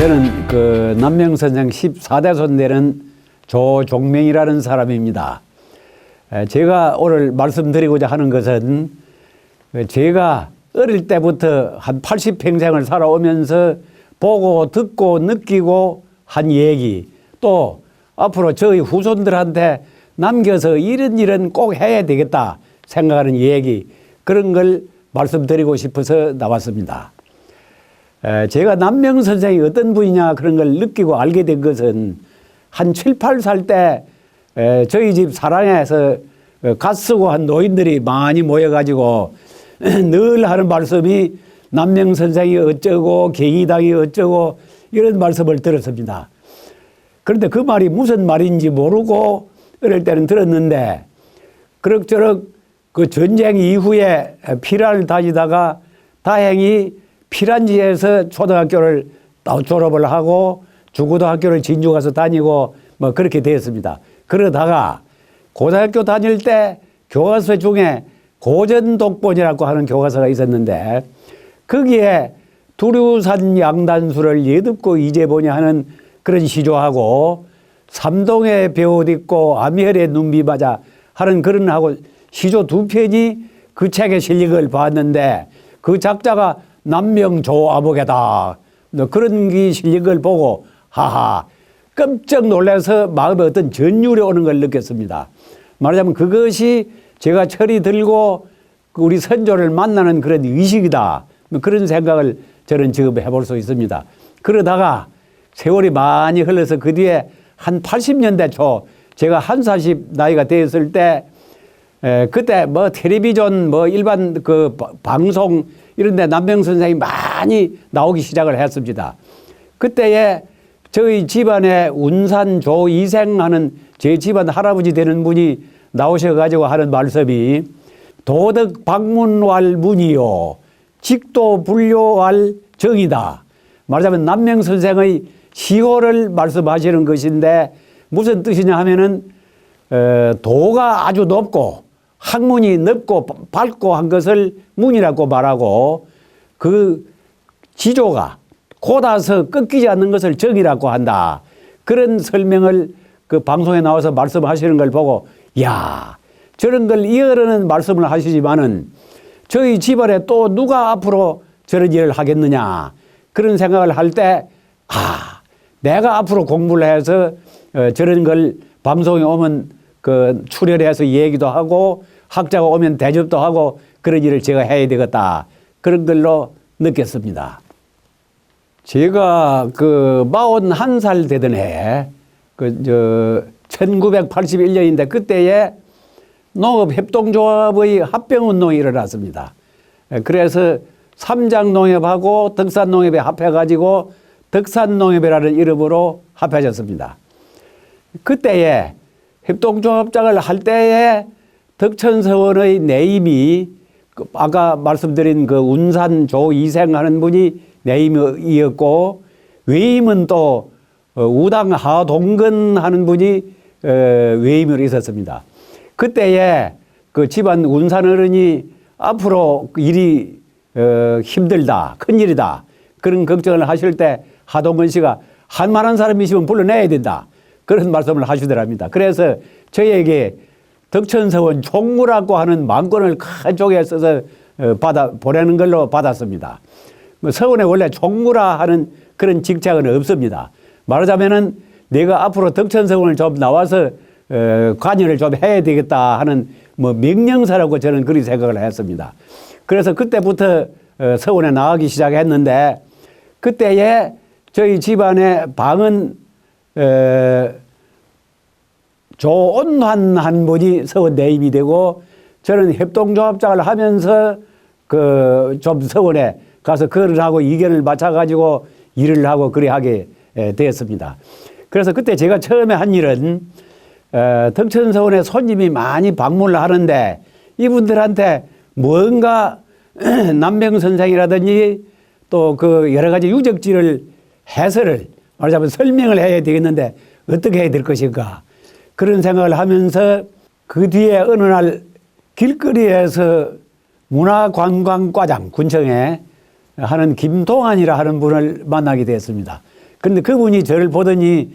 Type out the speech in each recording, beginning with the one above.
저는 그 남명선생 14대손 되는 조종명이라는 사람입니다. 제가 오늘 말씀드리고자 하는 것은 제가 어릴 때부터 한 80평생을 살아오면서 보고 듣고 느끼고 한 얘기, 또 앞으로 저희 후손들한테 남겨서 이런 꼭 해야 되겠다 생각하는 얘기, 그런 걸 말씀드리고 싶어서 나왔습니다. 제가 남명선생이 어떤 분이냐 그런 걸 느끼고 알게 된 것은 한 7, 8살 때 저희 집 사랑에서 갓 쓰고 한 노인들이 많이 모여가지고 늘 하는 말씀이 남명선생이 어쩌고 경희당이 어쩌고 이런 말씀을 들었습니다. 그런데 그 말이 무슨 말인지 모르고 어릴 때는 들었는데 그럭저럭 그 전쟁 이후에 피란을 다니다가 다행히 피란지에서 초등학교를 졸업을 하고 중고등학교를 진주 가서 다니고 뭐 그렇게 되었습니다. 그러다가 고등학교 다닐 때 교과서 중에 고전독본이라고 하는 교과서가 있었는데 거기에 두류산 양단수를 예듣고 이제 보냐 하는 그런 시조하고 삼동의 벼옷 입고 암혈의 눈비 맞아 하는 그런 하고 시조 두 편이 그 책에 실린 걸 봤는데 그 작자가 남명조아복이다. 그런 게 실린 걸 보고 하하 깜짝 놀라서 마음에 어떤 전율이 오는 걸 느꼈습니다. 말하자면 그것이 제가 철이 들고 우리 선조를 만나는 그런 의식이다. 그런 생각을 저는 지금 해볼 수 있습니다. 그러다가 세월이 많이 흘러서 그 뒤에 한 80년대 초 제가 한 40 나이가 되었을 때 그때 뭐 텔레비전 뭐 일반 그 방송 이런 데 남명선생이 많이 나오기 시작을 했습니다. 그때에 저희 집안에 운산 조이생 하는 제 집안 할아버지 되는 분이 나오셔가지고 하는 말씀이 도덕 방문할 문이요 직도 불교할 정이다. 말하자면 남명선생의 시호를 말씀하시는 것인데 무슨 뜻이냐 하면은 도가 아주 높고 학문이 넓고 밝고 한 것을 문이라고 말하고 그 지조가 곧아서 꺾이지 않는 것을 정이라고 한다. 그런 설명을 그 방송에 나와서 말씀하시는 걸 보고 야 저런 걸 이어르는 말씀을 하시지만은 저희 집안에 또 누가 앞으로 저런 일을 하겠느냐 그런 생각을 할 때 내가 앞으로 공부를 해서 저런 걸 방송에 오면 그 출연해서 얘기도 하고 학자가 오면 대접도 하고 그런 일을 제가 해야 되겠다. 그런 걸로 느꼈습니다. 제가 그 41살 되던 해, 1981년인데 그때에 농업협동조합의 합병운동이 일어났습니다. 그래서 삼장농협하고 덕산농협에 합해가지고 덕산농협이라는 이름으로 합해졌습니다. 그때에 협동조합장을 할 때에 덕천서원의 내임이 아까 말씀드린 그 운산 조이생 하는 분이 내임이었고 외임은 또 우당 하동근 하는 분이 외임으로 있었습니다. 그때에 그 집안 운산 어른이 앞으로 일이 힘들다, 큰일이다 그런 걱정을 하실 때 하동근 씨가 한만한 사람이 있으면 불러내야 된다 그런 말씀을 하시더랍니다. 그래서 저에게 덕천서원 총무라고 하는 만권을 큰 쪽에 써서 보내는 걸로 받았습니다. 서원에 원래 총무라 하는 그런 직책은 없습니다. 말하자면은 내가 앞으로 덕천서원을 좀 나와서 관여를 좀 해야 되겠다 하는 뭐 명령사라고 저는 그렇게 생각을 했습니다. 그래서 그때부터 서원에 나가기 시작했는데 그때에 저희 집안의 방은 조온환 한 분이 서원 내임이 되고 저는 협동조합장을 하면서 그 좀 서원에 가서 글을 하고 의견을 맞춰가지고 일을 하고 그래 하게 되었습니다. 그래서 그때 제가 처음에 한 일은 덕천서원에 손님이 많이 방문을 하는데 이분들한테 뭔가 남명선생이라든지 또 그 여러 가지 유적지를 해설을 말하자면 설명을 해야 되겠는데 어떻게 해야 될 것인가 그런 생각을 하면서 그 뒤에 어느 날 길거리에서 문화관광과장 군청에 하는 김동환이라 하는 분을 만나게 되었습니다. 그런데 그분이 저를 보더니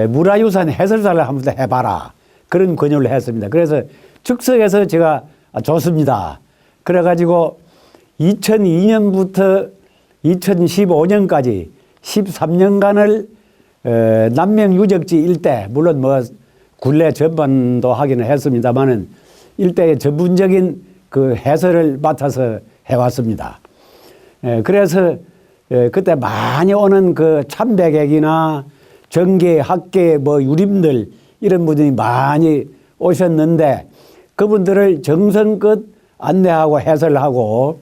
문화유산 해설사를 한번 해봐라. 그런 권유를 했습니다. 그래서 즉석에서 제가 좋습니다. 그래가지고 2002년부터 2015년까지 13년간을 남명 유적지 일대, 물론 뭐 굴레 전반도 하기는 했습니다만은 일대의 전문적인 그 해설을 맡아서 해왔습니다. 그래서 그때 많이 오는 그 참배객이나 정계, 학계, 뭐 유림들 이런 분들이 많이 오셨는데 그분들을 정성껏 안내하고 해설하고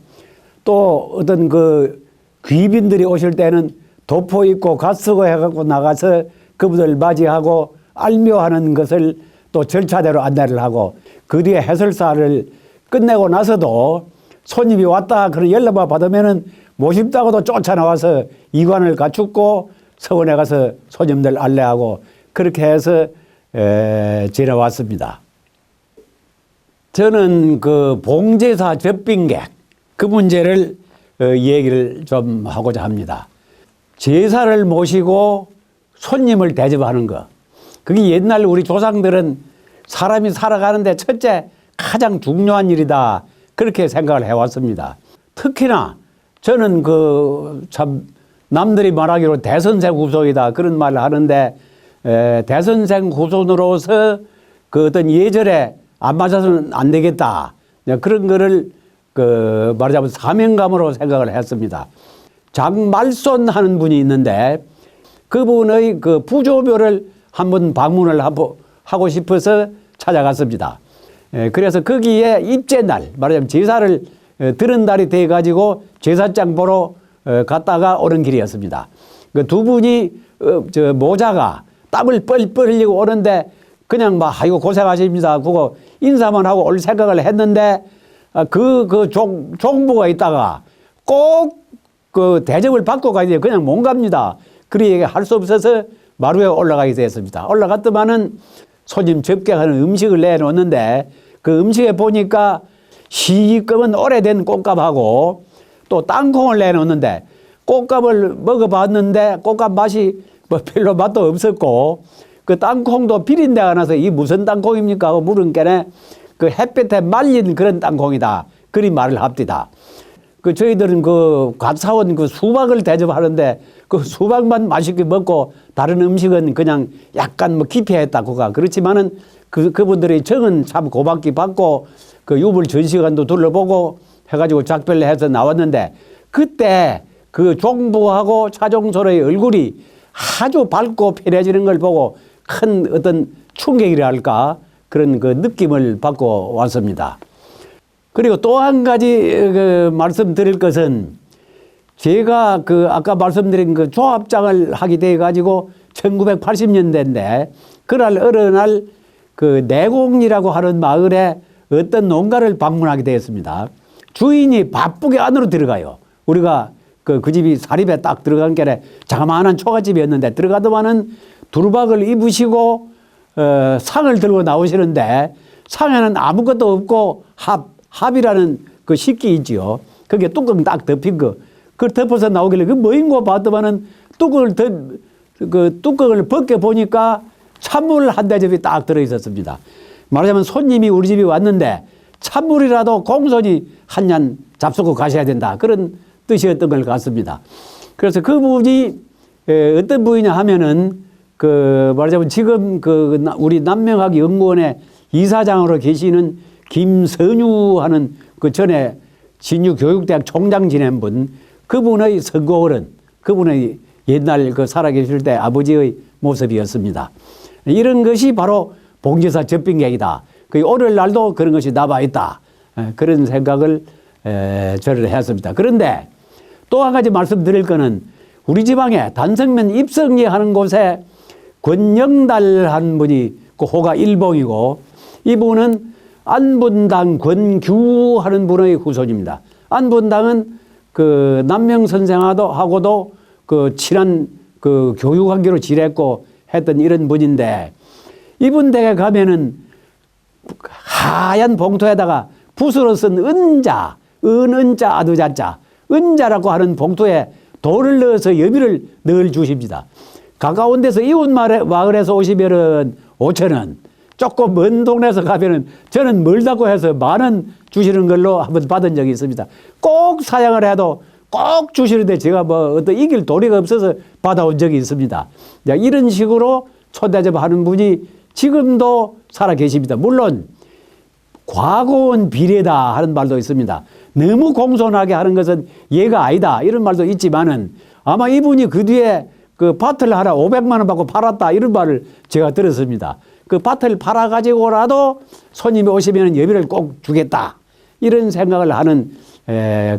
또 어떤 그 귀빈들이 오실 때는 도포 입고 갓 쓰고 해갖고 나가서 그분들 맞이하고 알묘하는 것을 또 절차대로 안내를 하고 그 뒤에 해설사를 끝내고 나서도 손님이 왔다 그런 연락만 받으면은 모십다고도 쫓아나와서 이관을 갖추고 서원에 가서 손님들 안내하고 그렇게 해서 지내왔습니다. 저는 그 봉제사 접빙객 그 문제를 얘기를 좀 하고자 합니다. 제사를 모시고 손님을 대접하는 거. 그게 옛날 우리 조상들은 사람이 살아가는데 첫째 가장 중요한 일이다. 그렇게 생각을 해왔습니다. 특히나 저는 그 참 남들이 말하기로 대선생 후손이다 그런 말을 하는데 대선생 후손으로서 그 어떤 예절에 안 맞아서는 안 되겠다. 그런 거를 그 말하자면 사명감으로 생각을 했습니다. 장말손 하는 분이 있는데 그분의 그 부조묘를 한번 방문을 하고 싶어서 찾아갔습니다. 그래서 거기에 입제날, 말하자면 제사를 드는 날이 돼가지고 제사장 보러 갔다가 오는 길이었습니다. 그 두 분이 저 모자가 땀을 뻘뻘 흘리고 오는데 그냥 막 아이고 고생하십니다. 그거 인사만 하고 올 생각을 했는데 그 종부가 있다가 꼭 그 대접을 받고 가야 돼요. 그냥 못 갑니다. 그러니 할 수 없어서 마루에 올라가게 됐습니다. 올라갔더만은 손님 접객하는 음식을 내놓는데 그 음식에 보니까 시꺼먼 오래된 꽃감하고 또 땅콩을 내놓는데 꽃감을 먹어봤는데 꽃감 맛이 뭐 별로 맛도 없었고 그 땅콩도 비린내가 나서 이 무슨 땅콩입니까 하고 물은 게네 그 햇볕에 말린 그런 땅콩이다. 그리 말을 합디다. 그 저희들은 그 갓 사온 그 수박을 대접하는데 그 수박만 맛있게 먹고 다른 음식은 그냥 약간 뭐 기피했다고가 그렇지만은 그분들의 정은 참 고맙게 받고 그 유물 전시관도 둘러보고 해가지고 작별을 해서 나왔는데 그때 그 종부하고 차종소의 얼굴이 아주 밝고 편해지는 걸 보고 큰 어떤 충격이랄까 그런 그 느낌을 받고 왔습니다. 그리고 또 한 가지 그 말씀드릴 것은 제가 그 아까 말씀드린 그 조합장을 하게 돼 가지고 1980년대인데 그날 어느 날 그 내공리라고 하는 마을에 어떤 농가를 방문하게 되었습니다. 주인이 바쁘게 안으로 들어가요. 우리가 그 집이 사립에 딱 들어간 게 자그마한 초가집이었는데 들어가더만은 두루박을 입으시고 상을 들고 나오시는데 상에는 아무것도 없고 합이라는 그 식기 있지요. 그게 뚜껑 딱 덮인 거. 그걸 덮어서 나오길래 그 뭐인고 봤더만은 뚜껑을 벗겨 보니까 찬물 한 대접이 딱 들어 있었습니다. 말하자면 손님이 우리 집에 왔는데 찬물이라도 공손히 한 잔 잡수고 가셔야 된다. 그런 뜻이었던 것 같습니다. 그래서 그분이 어떤 분이냐 하면은 그 말하자면 지금 그 우리 남명학 연구원의 이사장으로 계시는 김선유 하는 그 전에 진유교육대학 총장 지낸 분, 그분의 선고어른, 그분의 옛날 그 살아계실 때 아버지의 모습이었습니다. 이런 것이 바로 봉제사 접빙객이다. 그 오늘날도 그런 것이 남아있다. 그런 생각을 저를 했습니다. 그런데 또 한 가지 말씀드릴 거는 우리 지방에 단성면 입성리 하는 곳에 권영달 한 분이 그 호가 일봉이고 이분은 안분당 권규 하는 분의 후손입니다. 안분당은 그 남명 선생하고도 그 친한 그 교육 관계로 지냈고 했던 이런 분인데 이분 댁에 가면은 하얀 봉투에다가 붓으로 쓴 은자, 은자, 아두자자, 은자라고 하는 봉투에 돌을 넣어서 여비를 늘 주십니다. 가까운 데서 이웃 마을에서 오시면은 5,000원, 조금 먼 동네에서 가면은 저는 멀다고 해서 10,000원 주시는 걸로 한번 받은 적이 있습니다. 꼭 사양을 해도 꼭 주시는데 제가 뭐 어떤 이길 도리가 없어서 받아온 적이 있습니다. 이런 식으로 초대접 하는 분이 지금도 살아 계십니다. 물론 과거원 비례다 하는 말도 있습니다. 너무 공손하게 하는 것은 예가 아니다 이런 말도 있지만은 아마 이분이 그 뒤에 그 밭을 하나 500만 원 받고 팔았다 이런 말을 제가 들었습니다. 그 밭을 팔아 가지고라도 손님이 오시면 예비를 꼭 주겠다 이런 생각을 하는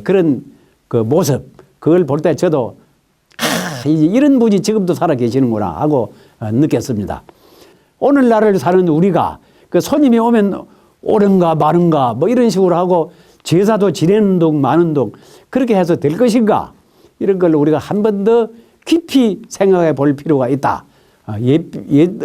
그런 그 모습 그걸 볼 때 저도 이런 분이 지금도 살아 계시는구나 하고 느꼈습니다. 오늘날을 사는 우리가 그 손님이 오면 오는가 마는가 뭐 이런 식으로 하고 제사도 지내는 동 마는 동 그렇게 해서 될 것인가 이런 걸 우리가 한 번 더 깊이 생각해 볼 필요가 있다. 옛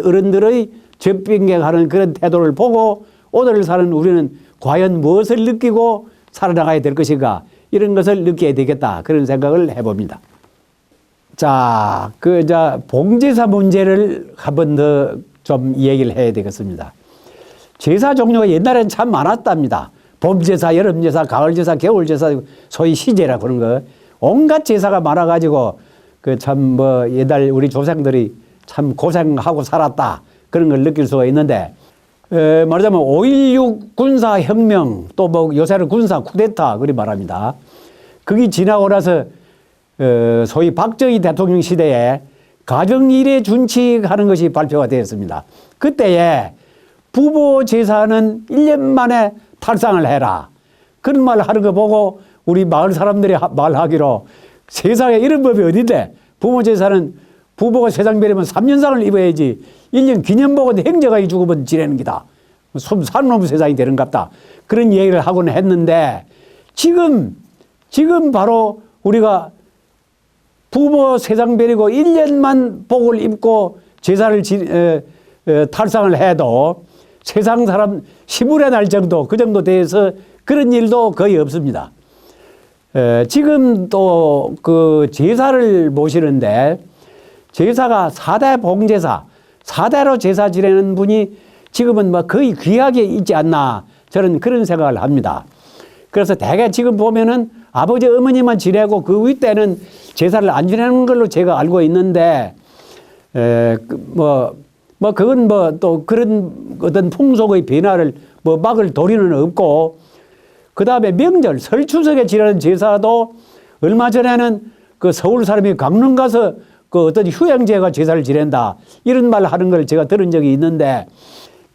어른들의 젖병객하는 그런 태도를 보고 오늘을 사는 우리는 과연 무엇을 느끼고 살아나가야 될 것인가 이런 것을 느껴야 되겠다 그런 생각을 해봅니다. 자, 봉제사 문제를 한 번 더 좀 얘기를 해야 되겠습니다. 제사 종류가 옛날에는 참 많았답니다. 봄제사, 여름제사, 가을제사, 겨울제사, 소위 시제라 그런 거. 온갖 제사가 많아가지고 옛날 우리 조상들이 참 고생하고 살았다. 그런 걸 느낄 수가 있는데, 말하자면 5.16 군사혁명, 또 뭐 요새는 군사 쿠데타, 그리 말합니다. 그게 지나고 나서, 소위 박정희 대통령 시대에 가정일에 준칙하는 것이 발표가 되었습니다. 그때에 부모 제사는 1년 만에 탈상을 해라. 그런 말 하는 거 보고 우리 마을 사람들이 말하기로 세상에 이런 법이 어딘데 부모 제사는 부모가 세상 베려면 3년상을 입어야지 1년 기념복은 행자가 죽으면 지내는 기다. 숨 사는 놈 세상이 되는갑다. 그런 얘기를 하고는 했는데 지금 바로 우리가 부모 세상 베리고 1년만 복을 입고 제사를 탈상을 해도 세상 사람 시물에 날 정도 그 정도 돼서 그런 일도 거의 없습니다. 지금 또 그 제사를 모시는데 제사가 4대 봉제사 4대로 제사 지내는 분이 지금은 뭐 거의 귀하게 있지 않나 저는 그런 생각을 합니다. 그래서 대개 지금 보면은 아버지 어머니만 지내고 그 윗대는 제사를 안 지내는 걸로 제가 알고 있는데 그건 또 그런 어떤 풍속의 변화를 막을 도리는 없고 그 다음에 명절 설 추석에 지내는 제사도 얼마 전에는 그 서울 사람이 강릉 가서 그 어떤 휴양지가 제사를 지낸다 이런 말 하는 걸 제가 들은 적이 있는데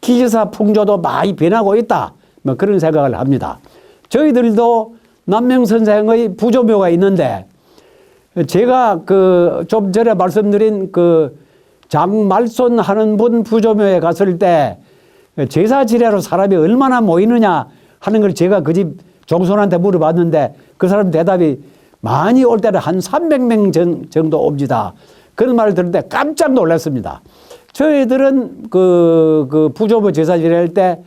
기제사 풍조도 많이 변하고 있다 그런 생각을 합니다. 저희들도 남명선생의 부조묘가 있는데 제가 좀 전에 말씀드린 장말손 하는 분 부조묘에 갔을 때 제사 지내러 사람이 얼마나 모이느냐 하는 걸 제가 그 집 종손한테 물어봤는데 그 사람 대답이 많이 올 때는 한 300명 정도 옵니다. 그런 말을 들을 때 깜짝 놀랐습니다. 저희들은 그 부조묘 제사 지낼 때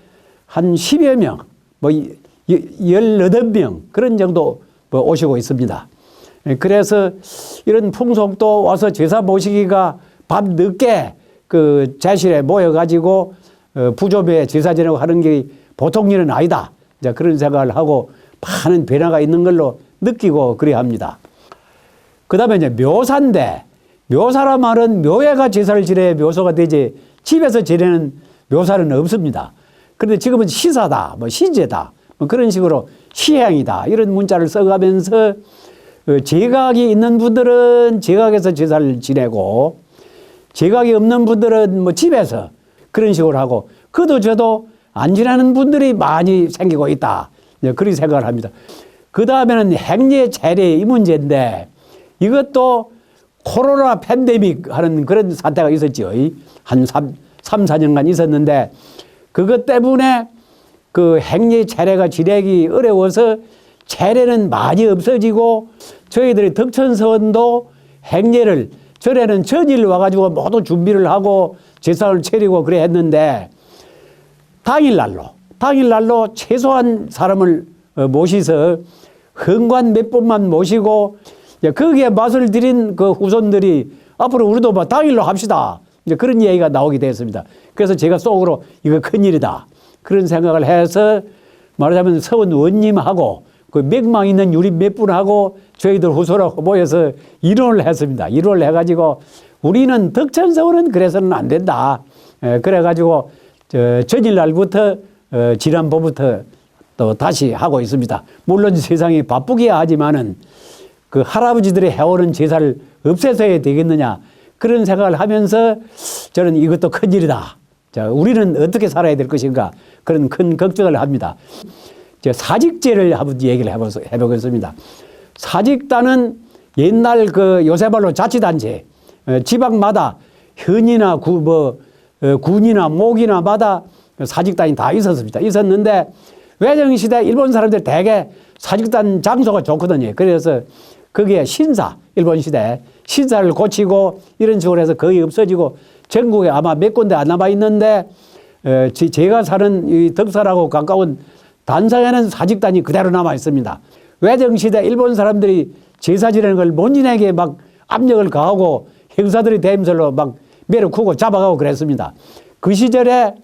한 10여 명, 18명 그런 정도 오시고 있습니다. 그래서 이런 풍속도 와서 제사 모시기가 밤 늦게 그 자실에 모여가지고 부조묘에 제사 지내고 하는 게 보통 일은 아니다. 이제 그런 생각을 하고 많은 변화가 있는 걸로 느끼고 그래야 합니다. 그 다음에 이제 묘사인데 묘사란 말은 묘회가 제사를 지내야 묘소가 되지 집에서 지내는 묘사는 없습니다. 그런데 지금은 시사다, 시제다, 그런 식으로 시행이다 이런 문자를 써가면서 제각이 있는 분들은 제각에서 제사를 지내고 제각이 없는 분들은 집에서 그런 식으로 하고 그도 저도 안 지내는 분들이 많이 생기고 있다. 그렇게 생각을 합니다. 그 다음에는 행례 재래 이 문제인데 이것도 코로나 팬데믹 하는 그런 사태가 있었죠. 한 3, 4년간 있었는데 그것 때문에 그 행례 차례가 지내기 어려워서 차례는 많이 없어지고 저희들이 덕천서원도 행례를 전에는 전일 와가지고 모두 준비를 하고 제사를 차리고 그래 했는데 당일날로 최소한 사람을 모시서 헌관 몇 분만 모시고 이제 거기에 맛을 들인 그 후손들이 앞으로 우리도 뭐 당일로 합시다. 이제 그런 얘기가 나오게 됐습니다. 그래서 제가 속으로 이거 큰일이다. 그런 생각을 해서 말하자면 서원 원님하고 그 맥망 있는 유리 몇 분하고 저희들 후손하고 모여서 이론을 했습니다. 이론을 해가지고 우리는 덕천서원은 그래서는 안 된다. 그래가지고 전일날부터 지난번부터 또 다시 하고 있습니다. 물론 세상이 바쁘기야 하지만은 그 할아버지들이 해오는 제사를 없애서야 되겠느냐 그런 생각을 하면서 저는 이것도 큰일이다. 자, 우리는 어떻게 살아야 될 것인가 그런 큰 걱정을 합니다. 사직제를 한번 얘기를 해보겠습니다. 사직단은 옛날 그 요새말로 자치단체 지방마다 현이나 군이나 목이나마다 사직단이 다 있었습니다. 있었는데 외정시대 일본 사람들 대개 사직단 장소가 좋거든요. 그래서 거기에 일본 시대 신사를 고치고 이런 식으로 해서 거의 없어지고 전국에 아마 몇 군데 안 남아 있는데 제가 사는 이 덕산하고 가까운 단상에는 사직단이 그대로 남아 있습니다. 외정시대 일본 사람들이 제사 지내는 걸 못 지내게 막 압력을 가하고 형사들이 대임설로 막 매를 쿠고 잡아가고 그랬습니다. 그 시절에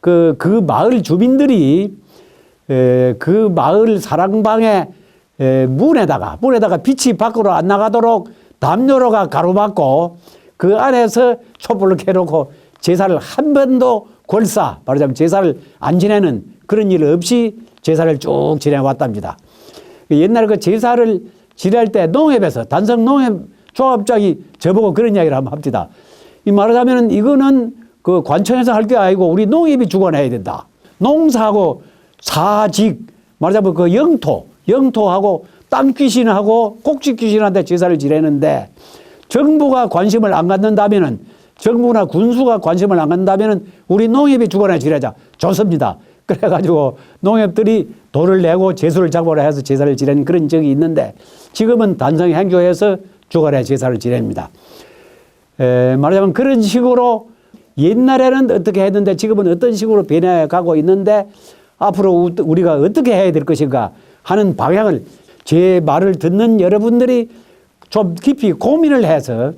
그 마을 주민들이 그 마을 사랑방의 문에다가 빛이 밖으로 안 나가도록 담요로가 가로막고 그 안에서 촛불을 켜놓고 제사를 한 번도 말하자면 제사를 안 지내는 그런 일 없이 제사를 쭉 지내왔답니다. 옛날 그 제사를 지낼 때 농협에서 단성 농협 조합장이 저보고 그런 이야기를 한번 합니다. 이 말하자면 이거는 그 관청에서 할 게 아니고 우리 농협이 주관해야 된다. 농사하고 사직 말하자면 그 영토하고 땅 귀신하고 곡식 귀신한테 제사를 지내는데 정부가 관심을 안 갖는다면은 정부나 군수가 관심을 안 갖는다면은 우리 농협이 주관해 지내자. 좋습니다. 그래가지고 농협들이 돈을 내고 제수를 잡으라 해서 제사를 지낸 그런 적이 있는데 지금은 단성 행교에서 주관해 제사를 지냅니다. 말하자면 그런 식으로 옛날에는 어떻게 했는데 지금은 어떤 식으로 변해가고 있는데 앞으로 우리가 어떻게 해야 될 것인가 하는 방향을 제 말을 듣는 여러분들이 좀 깊이 고민을 해서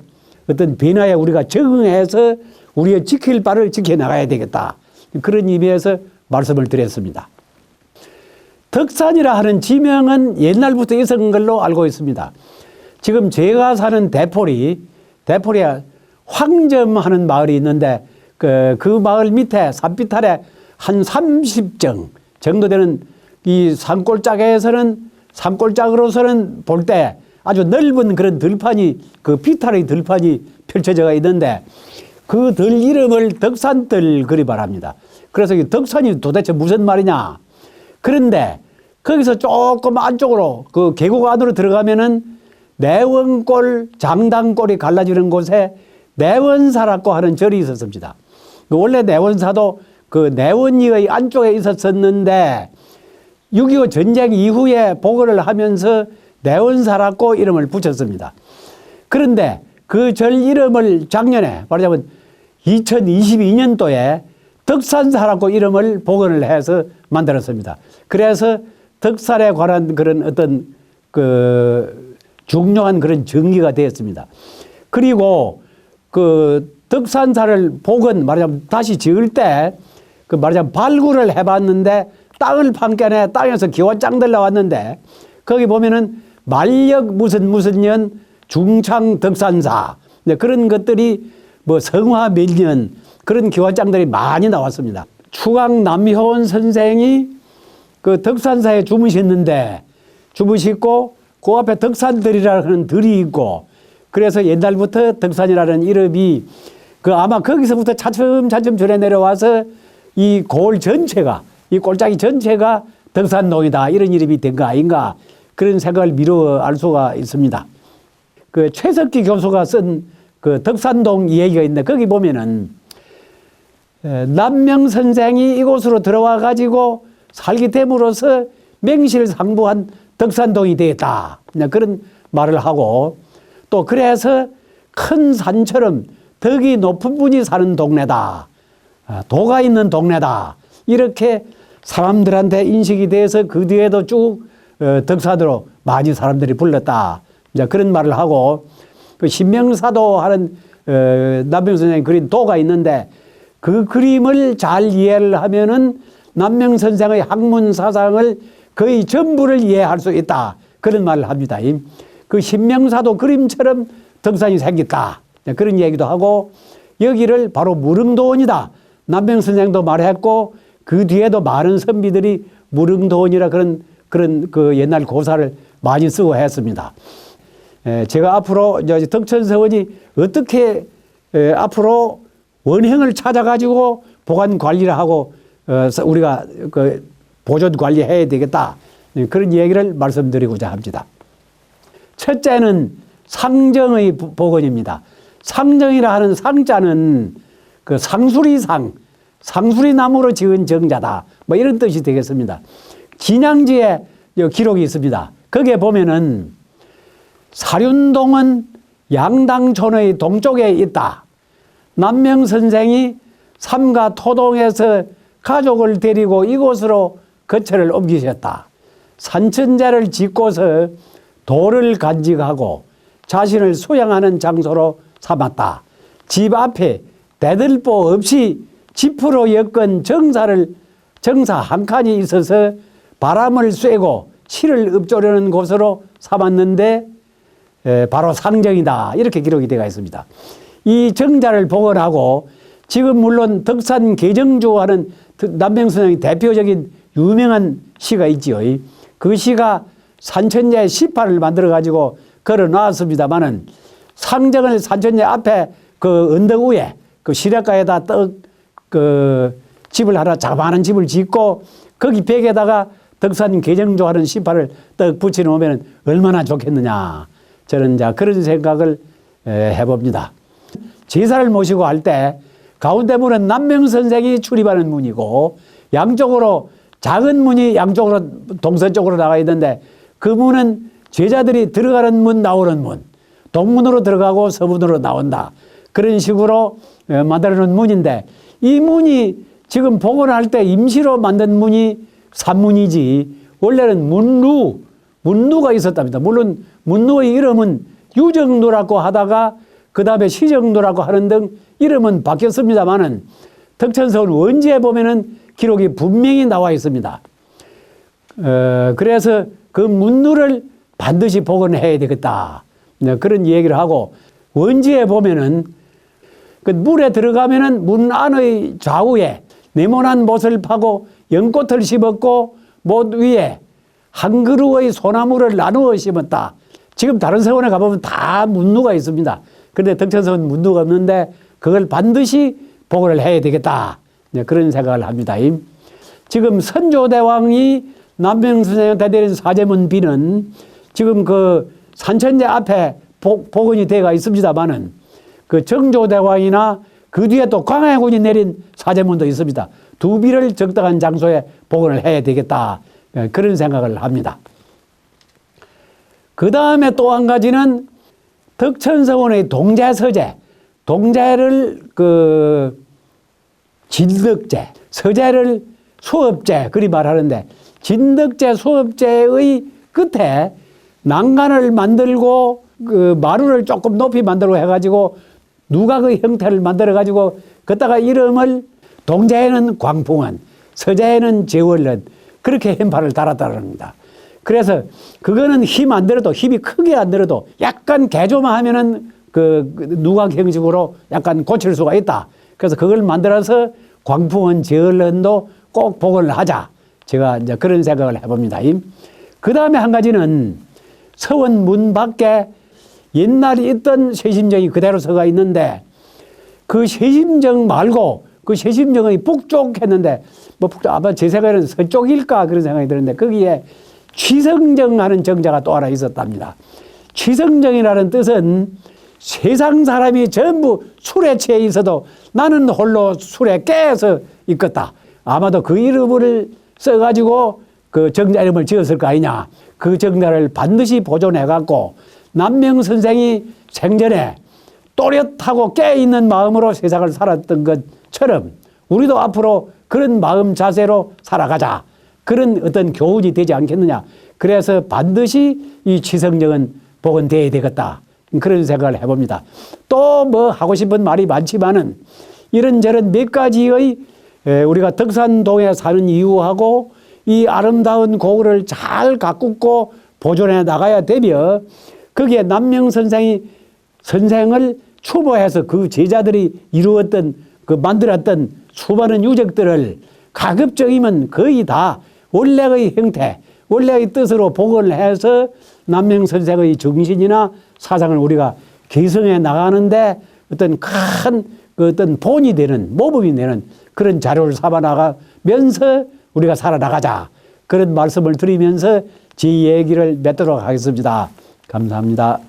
어떤 변화에 우리가 적응해서 우리의 지킬 바를 지켜나가야 되겠다. 그런 의미에서 말씀을 드렸습니다. 덕산이라 하는 지명은 옛날부터 있었던 걸로 알고 있습니다. 지금 제가 사는 대포리에 황점하는 마을이 있는데 그 마을 밑에 산빛 아래 한 30정 정도 되는 이 산골짜기로서는 볼 때 아주 넓은 그런 들판이 그 피타르의 들판이 펼쳐져 있는데 그 들 이름을 덕산들 그리 말합니다. 그래서 이 덕산이 도대체 무슨 말이냐. 그런데 거기서 조금 안쪽으로 그 계곡 안으로 들어가면은 내원골 장당골이 갈라지는 곳에 내원사라고 하는 절이 있었습니다. 원래 내원사도 그 내원리의 안쪽에 있었었는데 6.25 전쟁 이후에 복원을 하면서 내원사라고 이름을 붙였습니다. 그런데 그 절 이름을 작년에 말하자면 2022년도에 덕산사라고 이름을 복원을 해서 만들었습니다. 그래서 덕산에 관한 그런 어떤 그 중요한 그런 정기가 되었습니다. 그리고 그 덕산사를 말하자면 다시 지을 때 그 말하자면 발굴을 해봤는데 땅을 판겨내 땅에서 기와장들 나왔는데 거기 보면은 만력 무슨 년 중창 덕산사 그런 것들이 뭐 성화 몇 년 그런 기와장들이 많이 나왔습니다. 추강 남효원 선생이 그 덕산사에 주무시고 그 앞에 덕산들이라는 들이 있고 그래서 옛날부터 덕산이라는 이름이 그 아마 거기서부터 차츰 전해 내려와서 이 골 전체가 이 골짜기 전체가 덕산동이다 이런 이름이 된 거 아닌가 그런 생각을 미루어 알 수가 있습니다. 그 최석기 교수가 쓴 그 덕산동 이야기가 있는데 거기 보면은 남명 선생이 이곳으로 들어와 가지고 살게 됨으로써 명실상부한 덕산동이 되었다 그런 말을 하고 또 그래서 큰 산처럼 덕이 높은 분이 사는 동네다. 도가 있는 동네다. 이렇게 사람들한테 인식이 돼서 그 뒤에도 쭉 덕산으로 많이 사람들이 불렀다. 이제 그런 말을 하고, 그 신명사도 하는 남명 선생이 그린 도가 있는데 그 그림을 잘 이해를 하면은 남명 선생의 학문 사상을 거의 전부를 이해할 수 있다. 그런 말을 합니다. 그 신명사도 그림처럼 등산이 생겼다. 그런 얘기도 하고, 여기를 바로 무릉도원이다. 남명 선생도 말했고, 그 뒤에도 많은 선비들이 무릉도원이라 그런 그 옛날 고사를 많이 쓰고 했습니다. 제가 앞으로 덕천서원이 어떻게 앞으로 원행을 찾아가지고 보관 관리를 하고 우리가 그 보존 관리해야 되겠다. 그런 얘기를 말씀드리고자 합니다. 첫째는 상정의 복원입니다. 상정이라 하는 상자는 그 상수리상, 상수리나무로 지은 정자다. 뭐 이런 뜻이 되겠습니다. 진양지에 기록이 있습니다. 거기에 보면은 사륜동은 양당촌의 동쪽에 있다. 남명 선생이 삼가 토동에서 가족을 데리고 이곳으로 거처를 옮기셨다. 산천제를 짓고서 돌을 간직하고 자신을 수양하는 장소로 삼았다. 집 앞에 대들보 없이 지프로 엮은 정사 한 칸이 있어서 바람을 쐬고 실을 읊조려는 곳으로 삼았는데 바로 상정이다. 이렇게 기록이 되어 있습니다. 이 정자를 복원하고 지금 물론 덕산 개정주 하는 남명 선생의 대표적인 유명한 시가 있지요. 그 시가 산천제 18을 만들어 가지고 걸어 놨습니다만은 상정을 산천제 앞에 그 언덕 위에 그 시냇가에다 그 집을 하나 자그마한 집을 짓고 거기 벽에다가 덕산 개정조 하는 18을 떡 붙여놓으면 얼마나 좋겠느냐. 저는 이제 그런 생각을 해봅니다. 제사를 모시고 할 때 가운데 문은 남명 선생이 출입하는 문이고 양쪽으로 작은 문이 양쪽으로 동서쪽으로 나가 있는데 그 문은 제자들이 들어가는 문 나오는 문, 동문으로 들어가고 서문으로 나온다. 그런 식으로 만들어 놓은 문인데 이 문이 지금 복원할 때 임시로 만든 문이 산문이지 원래는 문루가 있었답니다. 물론 문루의 이름은 유정루라고 하다가 그 다음에 시정루라고 하는 등 이름은 바뀌었습니다만은 덕천서원 원지에 보면은 기록이 분명히 나와 있습니다. 그래서 그 문루를 반드시 복원해야 되겠다. 그런 얘기를 하고 원지에 보면은 그 물에 들어가면은 문 안의 좌우에 네모난 못을 파고 연꽃을 심었고 못 위에 한 그루의 소나무를 나누어 심었다. 지금 다른 서원에 가보면 다 문루가 있습니다. 그런데 덕천서원 문루가 없는데 그걸 반드시 복원을 해야 되겠다. 그런 생각을 합니다. 지금 선조대왕이 남명 선생한테 내린 사제문 비는 지금 그 산천제 앞에 복원이 되어 있습니다만은 그 정조대왕이나 그 뒤에 또 광해군이 내린 사제문도 있습니다. 두 비를 적당한 장소에 복원을 해야 되겠다. 그런 생각을 합니다. 그 다음에 또 한 가지는 덕천서원의 동제서제, 동제를 그 진덕제, 서제를 수업제 그리 말하는데 진덕제, 수업제의 끝에 난간을 만들고 그 마루를 조금 높이 만들고 해가지고 누각의 형태를 만들어가지고 그다가 이름을 동자에는 광풍원, 서자에는 제월련 그렇게 현판을 달았다는 겁니다. 그래서 그거는 힘 안 들어도 힘이 크게 안 들어도 약간 개조만 하면은 그 누각 형식으로 약간 고칠 수가 있다. 그래서 그걸 만들어서 광풍원, 제월련도 꼭 복원을 하자. 제가 이제 그런 생각을 해봅니다. 그 다음에 한 가지는 서원 문 밖에 옛날에 있던 쇄심정이 그대로 서가 있는데 그 쇄심정 말고 그 쇄심정의 북쪽 했는데 뭐 북쪽 아마 제 생각에는 서쪽일까 그런 생각이 드는데 거기에 취성정 하는 정자가 또 하나 있었답니다. 취성정이라는 뜻은 세상 사람이 전부 술에 취해 있어도 나는 홀로 술에 깨서 있겠다. 아마도 그 이름을 써가지고 그 정자 이름을 지었을 거 아니냐. 그 정자를 반드시 보존해갖고 남명 선생이 생전에 또렷하고 깨있는 마음으로 세상을 살았던 것처럼 우리도 앞으로 그런 마음 자세로 살아가자. 그런 어떤 교훈이 되지 않겠느냐. 그래서 반드시 이 취성정은 복원돼야 되겠다. 그런 생각을 해봅니다. 또 뭐 하고 싶은 말이 많지만은 이런저런 몇 가지의 우리가 덕산동에 사는 이유하고 이 아름다운 고을을 잘 가꾸고 보존해 나가야 되며 거기에 남명 선생을 추모해서 그 제자들이 이루었던 그 만들었던 수많은 유적들을 가급적이면 거의 다 원래의 형태, 원래의 뜻으로 복원해서 남명 선생의 정신이나 사상을 우리가 개성해 나가는데 어떤 큰 그 어떤 본이 되는 모범이 되는 그런 자료를 삼아 나가면서 우리가 살아나가자. 그런 말씀을 드리면서 제 얘기를 맺도록 하겠습니다. 감사합니다.